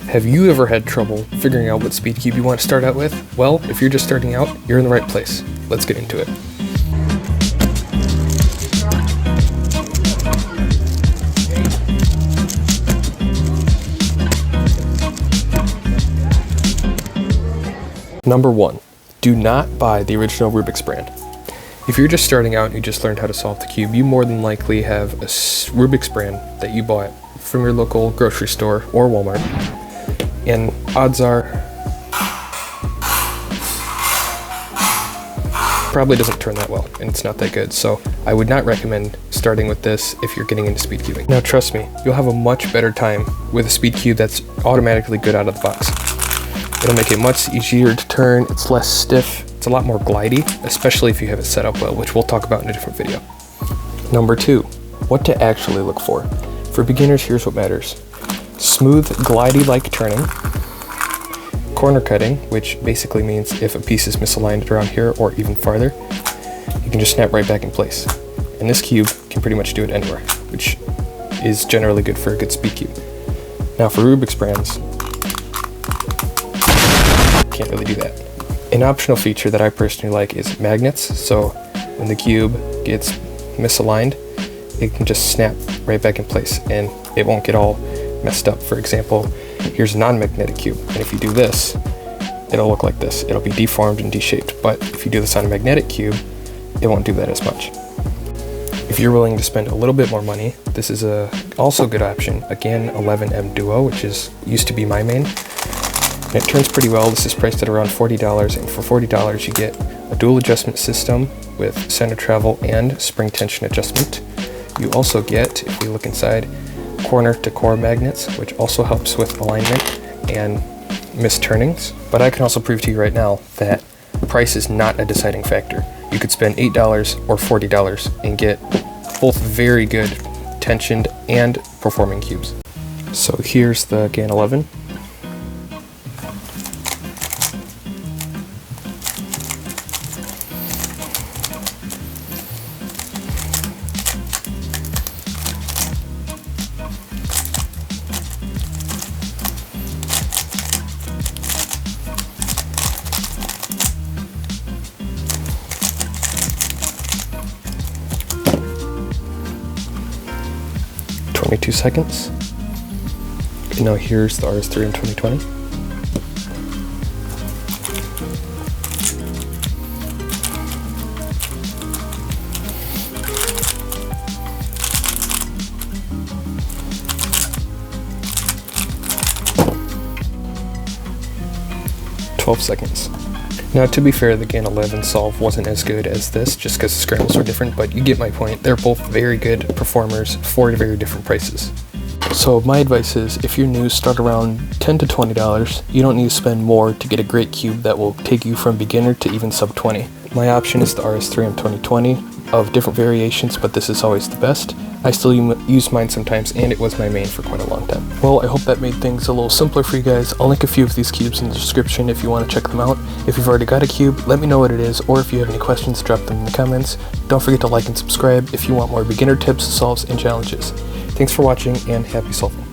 Have you ever had trouble figuring out what speed cube you want to start out with? Well, if you're just starting out, you're in the right place. Let's get into it. Number 1, do not buy the original Rubik's brand. If you're just starting out and you just learned how to solve the cube, you more than likely have a Rubik's brand that you bought from your local grocery store or Walmart. And odds are, probably doesn't turn that well, and it's not that good. So I would not recommend starting with this if you're getting into speed cubing. Now trust me, you'll have a much better time with a speed cube that's automatically good out of the box. It'll make it much easier to turn, it's less stiff, it's a lot more glidey, especially if you have it set up well, which we'll talk about in a different video. Number 2, what to actually look for. For beginners, here's what matters. Smooth, glidey-like turning, corner cutting, which basically means if a piece is misaligned around here or even farther, you can just snap right back in place. And this cube can pretty much do it anywhere, which is generally good for a good speed cube. Now for Rubik's brands, can't really do that. An optional feature that I personally like is magnets, so when the cube gets misaligned, it can just snap right back in place and it won't get all messed up. For example, here's a non-magnetic cube, and if you do this, it'll look like this. It'll be deformed and deshaped, but if you do this on a magnetic cube, it won't do that as much. If you're willing to spend a little bit more money, this is also a good option. Again, 11M Duo, which used to be my main. And it turns pretty well. This is priced at around $40, and for $40 you get a dual adjustment system with center travel and spring tension adjustment. You also get, if we look inside, corner to core magnets, which also helps with alignment and misturnings. But I can also prove to you right now that price is not a deciding factor. You could spend $8 or $40 and get both very good tensioned and performing cubes. So here's the GAN 11. .22 seconds. And now here's the RS3 in 2020. .12 seconds. Now, to be fair, the GAN 11 solve wasn't as good as this, just because the scrambles were different, but you get my point. They're both very good performers for very different prices. So my advice is, if you're new, start around $10 to $20. You don't need to spend more to get a great cube that will take you from beginner to even sub 20. My option is the RS3 in 2020 of different variations, but this is always the best. I still use mine sometimes, and it was my main for quite a long time. Well, I hope that made things a little simpler for you guys. I'll link a few of these cubes in the description if you want to check them out. If you've already got a cube, let me know what it is, or if you have any questions, drop them in the comments. Don't forget to like and subscribe if you want more beginner tips, solves, and challenges. Thanks for watching, and happy solving.